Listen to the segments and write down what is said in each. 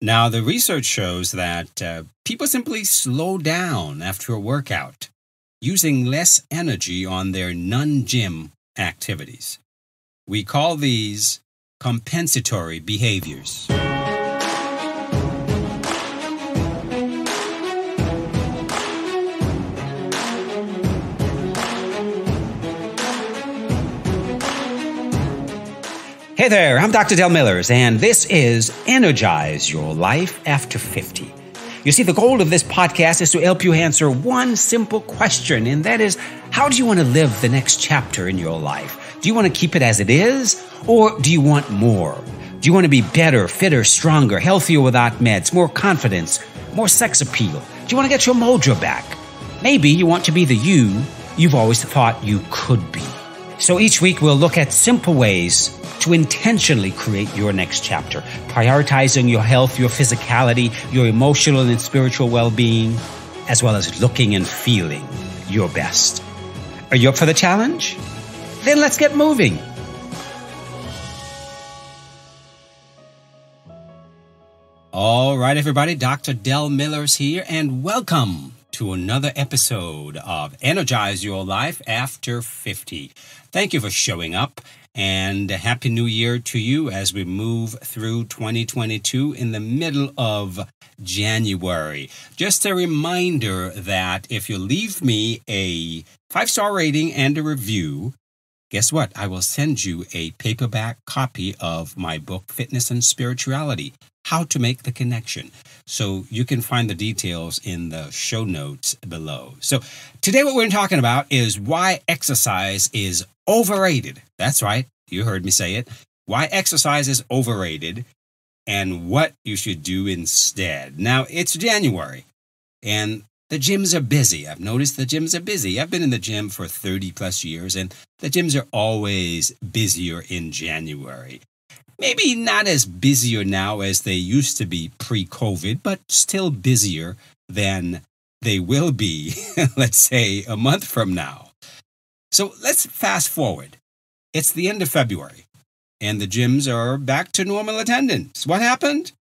Now, the research shows that people simply slow down after a workout, using less energy on their non-gym activities. We call these compensatory behaviors. Hey there, I'm Dr. Del Millers, and this is Energize Your Life After 50. You see, the goal of this podcast is to help you answer one simple question, and that is, how do you want to live the next chapter in your life? Do you want to keep it as it is, or do you want more? Do you want to be better, fitter, stronger, healthier without meds, more confidence, more sex appeal? Do you want to get your mojo back? Maybe you want to be the you've always thought you could be. So each week we'll look at simple ways to intentionally create your next chapter, prioritizing your health, your physicality, your emotional and spiritual well-being, as well as looking and feeling your best. Are you up for the challenge? Then let's get moving. All right, everybody, Dr. Del Millers here, and welcome to another episode of Energize Your Life After 50. Thank you for showing up, and a Happy New Year to you as we move through 2022 in the middle of January. Just a reminder that if you leave me a 5-star rating and a review, guess what? I will send you a paperback copy of my book, Fitness and Spirituality, How to Make the Connection. So you can find the details in the show notes below. So today what we're talking about is why exercise is overrated. That's right. You heard me say it. Why exercise is overrated and what you should do instead. Now, it's January and the gyms are busy. I've noticed the gyms are busy. I've been in the gym for 30 plus years and the gyms are always busier in January. Maybe not as busier now as they used to be pre-COVID, but still busier than they will be, let's say, a month from now. So let's fast forward. It's the end of February, and the gyms are back to normal attendance. What happened?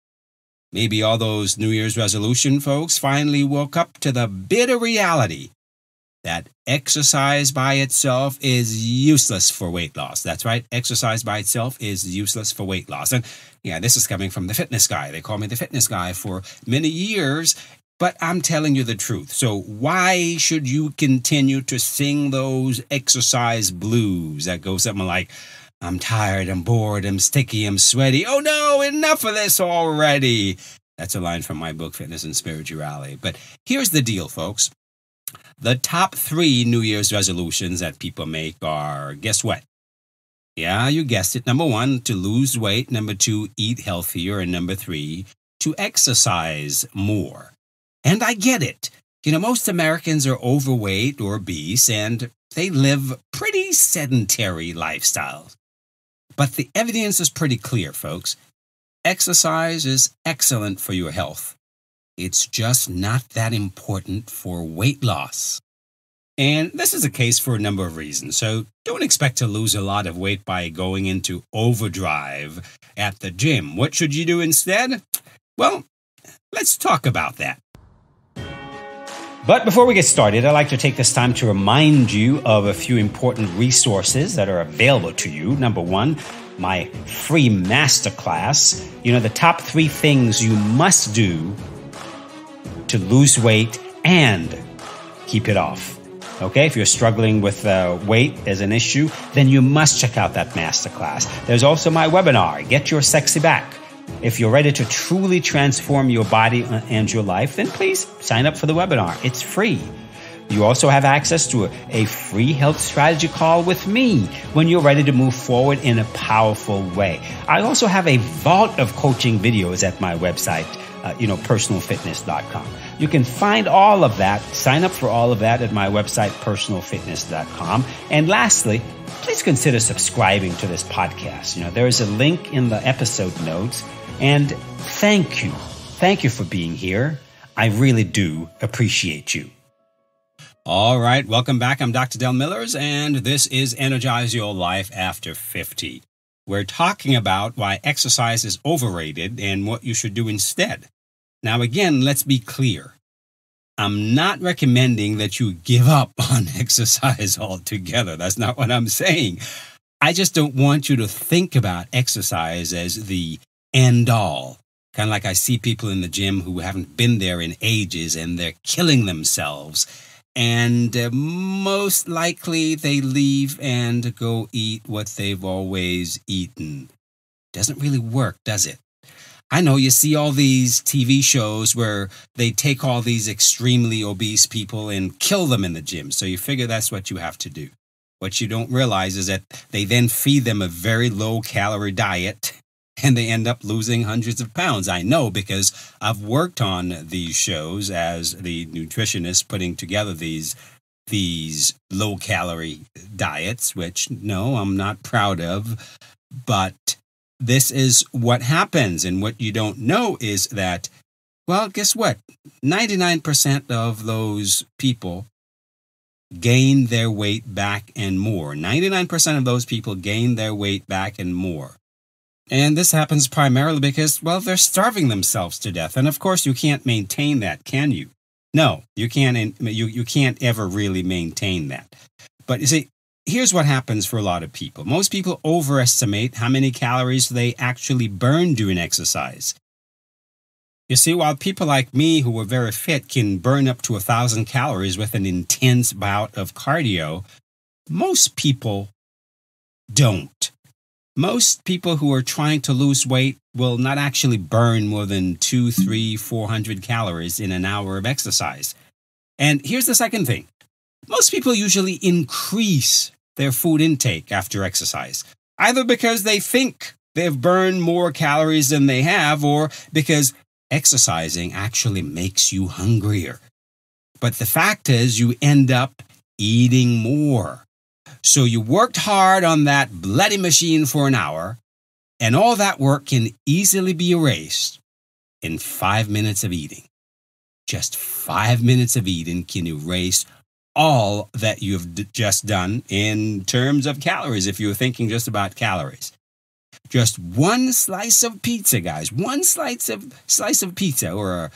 Maybe all those New Year's resolution folks finally woke up to the bitter reality that exercise by itself is useless for weight loss. That's right. Exercise by itself is useless for weight loss. And yeah, this is coming from the fitness guy. They call me the fitness guy for many years, but I'm telling you the truth. So why should you continue to sing those exercise blues that go something like, I'm tired, I'm bored, I'm sticky, I'm sweaty. Oh no, enough of this already. That's a line from my book, Fitness and Spirituality. But here's the deal, folks. The top 3 New Year's resolutions that people make are, guess what? Yeah, you guessed it. Number 1, to lose weight. Number 2, eat healthier. And number 3, to exercise more. And I get it. You know, most Americans are overweight or obese, and they live pretty sedentary lifestyles. But the evidence is pretty clear, folks. Exercise is excellent for your health. It's just not that important for weight loss. And this is the case for a number of reasons. So don't expect to lose a lot of weight by going into overdrive at the gym. What should you do instead? Well, let's talk about that. But before we get started, I'd like to take this time to remind you of a few important resources that are available to you. Number 1, my free masterclass. You know, the top 3 things you must do to lose weight and keep it off. Okay, if you're struggling with weight as an issue, then you must check out that masterclass. There's also my webinar, Get Your Sexy Back. If you're ready to truly transform your body and your life, then please sign up for the webinar. It's free. You also have access to a free health strategy call with me when you're ready to move forward in a powerful way. I also have a vault of coaching videos at my website, personalfitness.com. You can find all of that, sign up for all of that at my website, personalfitness.com. And lastly, please consider subscribing to this podcast. There is a link in the episode notes. And thank you. Thank you for being here. I really do appreciate you. All right, welcome back. I'm Dr. Del Millers, and this is Energize Your Life After 50. We're talking about why exercise is overrated and what you should do instead. Now, again, let's be clear. I'm not recommending that you give up on exercise altogether. That's not what I'm saying. I just don't want you to think about exercise as the end all. Kind of like I see people in the gym who haven't been there in ages and they're killing themselves. And most likely they leave and go eat what they've always eaten. Doesn't really work, does it? I know you see all these TV shows where they take all these extremely obese people and kill them in the gym. So you figure that's what you have to do. What you don't realize is that they then feed them a very low-calorie diet and they end up losing hundreds of pounds. I know because I've worked on these shows as the nutritionist putting together these low-calorie diets, which, no, I'm not proud of, but this is what happens. And what you don't know is that, well, guess what? 99% of those people gain their weight back and more. 99% of those people gain their weight back and more. And this happens primarily because, well, they're starving themselves to death. And of course, you can't maintain that, can you? No, you can't. You can't ever really maintain that. But you see, here's what happens for a lot of people. Most people overestimate how many calories they actually burn during exercise. You see, while people like me who are very fit can burn up to 1,000 calories with an intense bout of cardio, most people don't. Most people who are trying to lose weight will not actually burn more than 200, 300, 400 calories in an hour of exercise. And here's the second thing. Most people usually increase their food intake after exercise, either because they think they've burned more calories than they have, or because exercising actually makes you hungrier. But the fact is, you end up eating more. So you worked hard on that bloody machine for an hour, and all that work can easily be erased in 5 minutes of eating. Just 5 minutes of eating can erase all that you've just done in terms of calories, if you're thinking just about calories. Just one slice of pizza, guys, one slice of pizza or a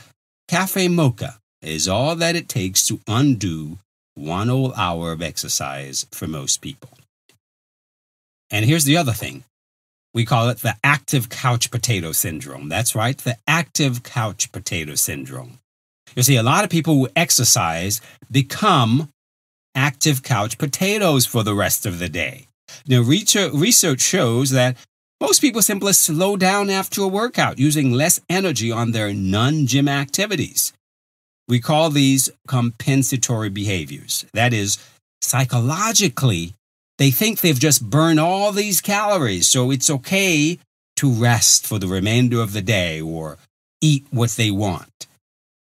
cafe mocha is all that it takes to undo 1 whole hour of exercise for most people. And here's the other thing. We call it the active couch potato syndrome. That's right, the active couch potato syndrome. You see, a lot of people who exercise become active couch potatoes for the rest of the day. Now, research shows that most people simply slow down after a workout, using less energy on their non-gym activities. We call these compensatory behaviors. That is, psychologically, they think they've just burned all these calories, so it's okay to rest for the remainder of the day or eat what they want.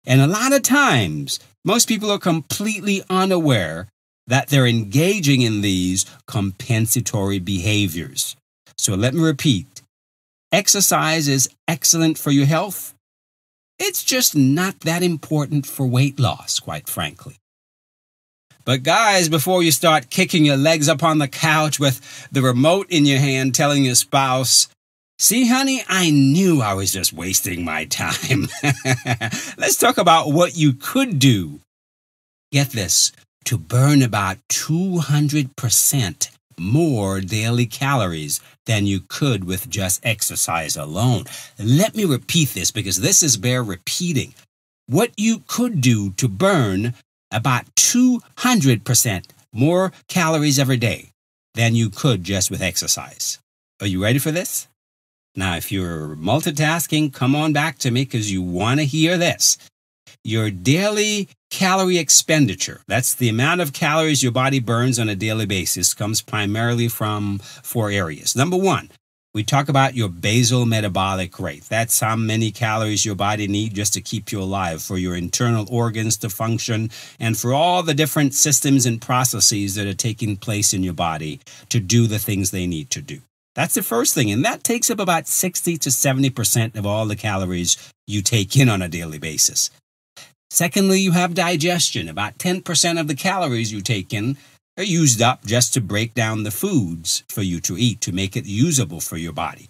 And a lot of times, most people are completely unaware that they're engaging in these compensatory behaviors. So let me repeat. Exercise is excellent for your health. It's just not that important for weight loss, quite frankly. But guys, before you start kicking your legs up on the couch with the remote in your hand telling your spouse, "See, honey, I knew I was just wasting my time." Let's talk about what you could do. Get this, to burn about 200% more daily calories than you could with just exercise alone. Let me repeat this because this is bear repeating. What you could do to burn about 200% more calories every day than you could just with exercise. Are you ready for this? Now, if you're multitasking, come on back to me because you want to hear this. Your daily calorie expenditure, that's the amount of calories your body burns on a daily basis, comes primarily from 4 areas. Number 1, we talk about your basal metabolic rate. That's how many calories your body needs just to keep you alive, for your internal organs to function, and for all the different systems and processes that are taking place in your body to do the things they need to do. That's the first thing, and that takes up about 60 to 70% of all the calories you take in on a daily basis. Secondly, you have digestion. About 10% of the calories you take in are used up just to break down the foods for you to eat, to make it usable for your body.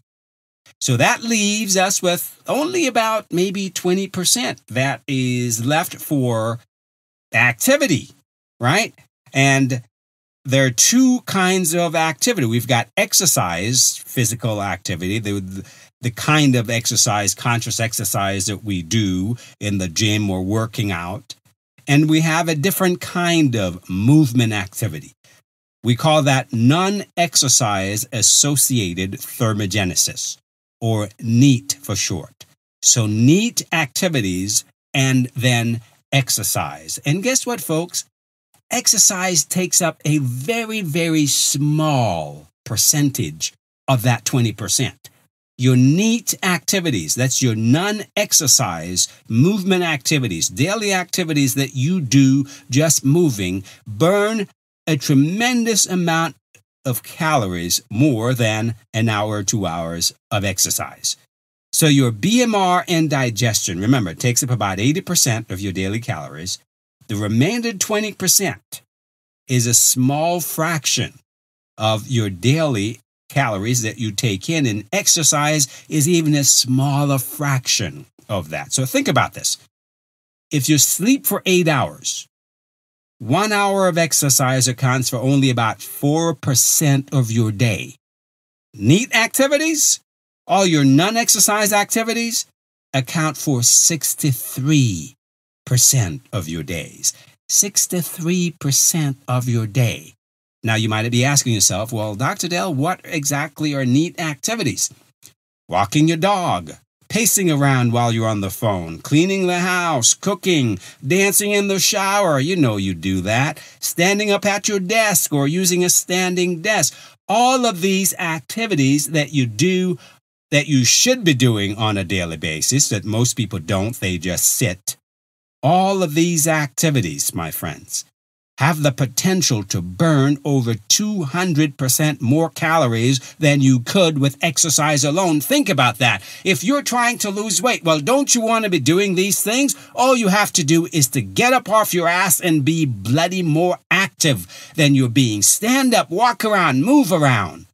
So that leaves us with only about maybe 20% that is left for activity, right? And there are two kinds of activity. We've got exercise, physical activity, the kind of exercise, conscious exercise that we do in the gym or working out. And we have a different kind of movement activity. We call that non-exercise associated thermogenesis, or NEAT for short. So NEAT activities and then exercise. And guess what, folks? Exercise takes up a very, very small percentage of that 20%. Your NEAT activities, that's your non-exercise movement activities, daily activities that you do just moving, burn a tremendous amount of calories more than an hour or 2 hours of exercise. So your BMR and digestion, remember, it takes up about 80% of your daily calories. The remainder 20% is a small fraction of your daily calories that you take in, and exercise is even a smaller fraction of that. So think about this. If you sleep for 8 hours, 1 hour of exercise accounts for only about 4% of your day. NEAT activities, all your non-exercise activities, account for 63% of your days. 63% of your day. Now, you might be asking yourself, well, Dr. Dell, what exactly are NEAT activities? Walking your dog, pacing around while you're on the phone, cleaning the house, cooking, dancing in the shower. You know you do that. Standing up at your desk or using a standing desk. All of these activities that you do, that you should be doing on a daily basis, that most people don't, they just sit. All of these activities, my friends, have the potential to burn over 200% more calories than you could with exercise alone. Think about that. If you're trying to lose weight, well, don't you want to be doing these things? All you have to do is to get up off your ass and be bloody more active than you're being. Stand up, walk around, move around.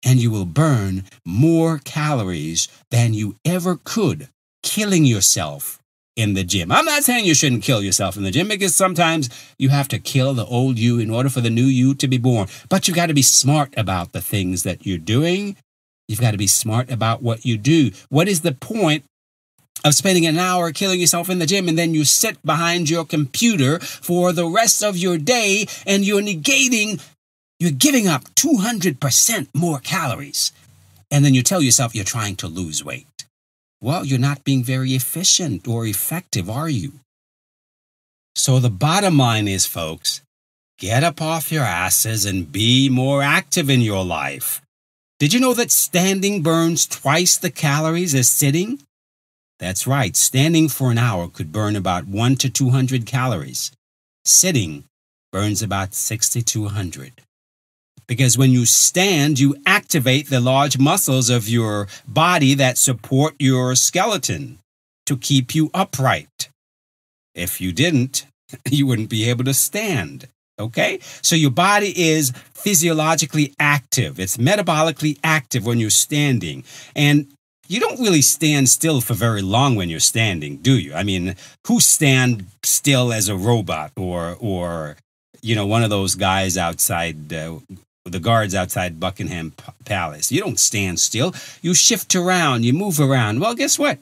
And you will burn more calories than you ever could, killing yourself in the gym. I'm not saying you shouldn't kill yourself in the gym, because sometimes you have to kill the old you in order for the new you to be born. But you've got to be smart about the things that you're doing. You've got to be smart about what you do. What is the point of spending an hour killing yourself in the gym and then you sit behind your computer for the rest of your day and you're giving up 200% more calories. And then you tell yourself you're trying to lose weight. Well, you're not being very efficient or effective, are you? So the bottom line is, folks, get up off your asses and be more active in your life. Did you know that standing burns twice the calories as sitting? That's right. Standing for an hour could burn about 100 to 200 calories. Sitting burns about 60 to 100. Because when you stand, you activate the large muscles of your body that support your skeleton to keep you upright. If you didn't, you wouldn't be able to stand. Okay? So your body is physiologically active. It's metabolically active when you're standing. And you don't really stand still for very long when you're standing, do you? I mean, who stand still as a robot or one of those guys outside the guards outside Buckingham Palace? You don't stand still. You shift around, you move around. Well, guess what?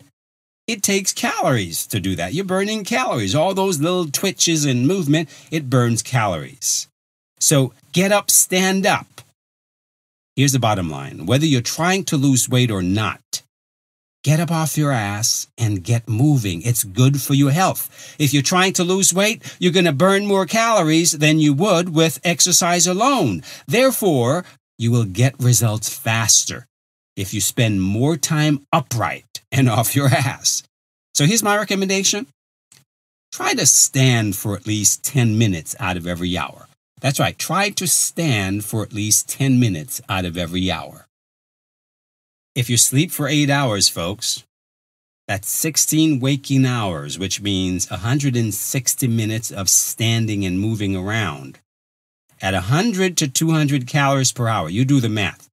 It takes calories to do that. You're burning calories. All those little twitches and movement, it burns calories. So get up, stand up. Here's the bottom line. Whether you're trying to lose weight or not, get up off your ass and get moving. It's good for your health. If you're trying to lose weight, you're going to burn more calories than you would with exercise alone. Therefore, you will get results faster if you spend more time upright and off your ass. So here's my recommendation. Try to stand for at least 10 minutes out of every hour. That's right. Try to stand for at least 10 minutes out of every hour. If you sleep for 8 hours, folks, That's 16 waking hours, which means 160 minutes of standing and moving around. At 100 to 200 calories per hour, you do the math.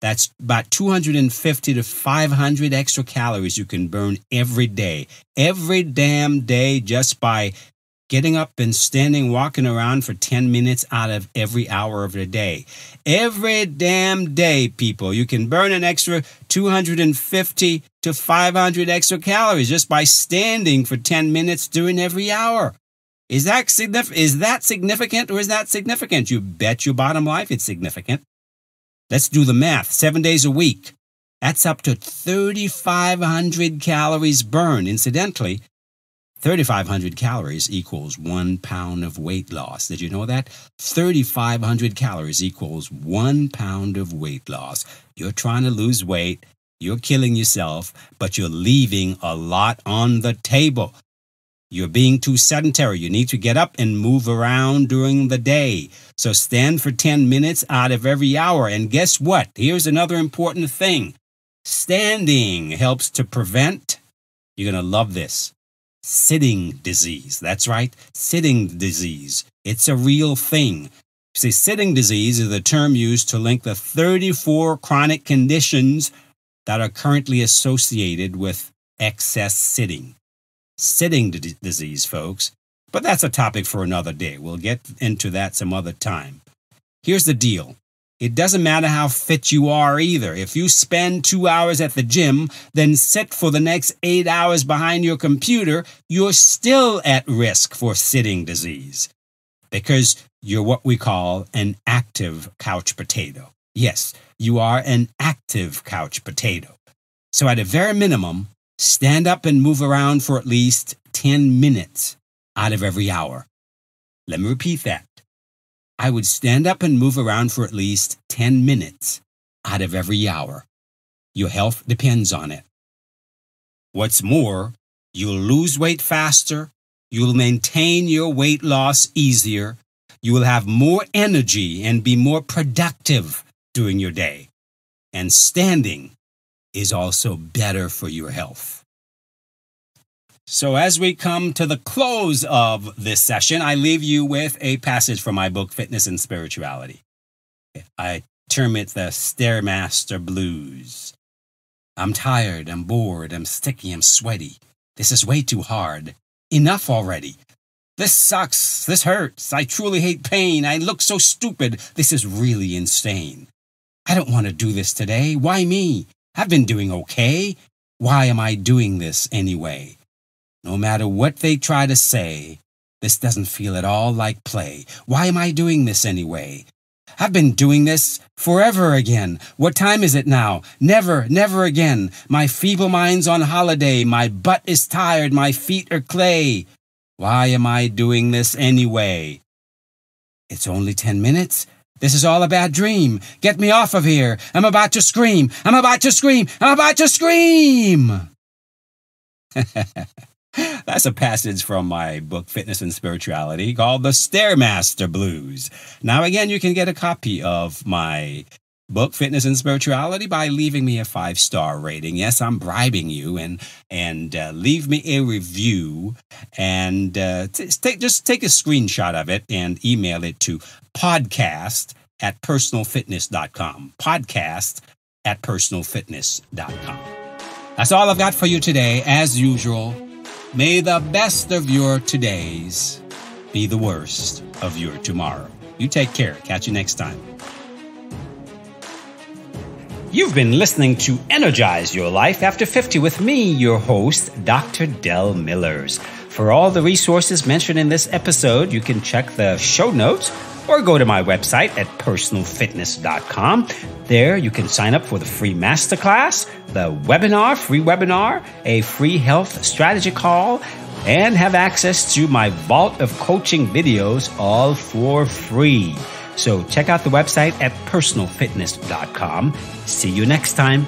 That's about 250 to 500 extra calories you can burn every day. Every damn day, just by getting up and standing, walking around for 10 minutes out of every hour of the day. Every damn day, people, you can burn an extra 250 to 500 extra calories just by standing for 10 minutes during every hour. Is that significant or is that significant? You bet your bottom life it's significant. Let's do the math. 7 days a week. That's up to 3,500 calories burned. Incidentally, 3,500 calories equals 1 pound of weight loss. Did you know that? 3,500 calories equals 1 pound of weight loss. You're trying to lose weight. You're killing yourself, but you're leaving a lot on the table. You're being too sedentary. You need to get up and move around during the day. So stand for 10 minutes out of every hour. And guess what? Here's another important thing. Standing helps to prevent, you're going to love this, sitting disease. That's right, sitting disease. It's a real thing. See, sitting disease is the term used to link the 34 chronic conditions that are currently associated with excess sitting. Sitting disease, folks. But that's a topic for another day. We'll get into that some other time. Here's the deal. It doesn't matter how fit you are either. If you spend 2 hours at the gym, then sit for the next 8 hours behind your computer, you're still at risk for sitting disease because you're what we call an active couch potato. Yes, you are an active couch potato. So at a very minimum, stand up and move around for at least 10 minutes out of every hour. Let me repeat that. I would stand up and move around for at least 10 minutes out of every hour. Your health depends on it. What's more, you'll lose weight faster, you'll maintain your weight loss easier, you will have more energy and be more productive during your day. And standing is also better for your health. So as we come to the close of this session, I leave you with a passage from my book, Fitness and Spirituality. I term it the Stairmaster Blues. I'm tired, I'm bored, I'm sticky, I'm sweaty. This is way too hard. Enough already. This sucks, this hurts, I truly hate pain, I look so stupid, this is really insane. I don't want to do this today, why me? I've been doing okay. Why am I doing this anyway? No matter what they try to say, this doesn't feel at all like play. Why am I doing this anyway? I've been doing this forever again. What time is it now? Never, never again. My feeble mind's on holiday. My butt is tired. My feet are clay. Why am I doing this anyway? It's only 10 minutes. This is all a bad dream. Get me off of here. I'm about to scream. I'm about to scream. I'm about to scream. That's a passage from my book, Fitness and Spirituality, called The Stairmaster Blues. Now, again, you can get a copy of my book, Fitness and Spirituality, by leaving me a 5-star rating. Yes, I'm bribing you, and leave me a review, and just take a screenshot of it and email it to podcast@personalfitness.com. Podcast@personalfitness.com. That's all I've got for you today, as usual. May the best of your todays be the worst of your tomorrow. You take care. Catch you next time. You've been listening to Energize Your Life After 50 with me, your host, Dr. Del Millers. For all the resources mentioned in this episode, you can check the show notes or go to my website at personalfitness.com. There you can sign up for the free masterclass, the free webinar, a free health strategy call, and have access to my vault of coaching videos, all for free. So check out the website at personalfitness.com. See you next time.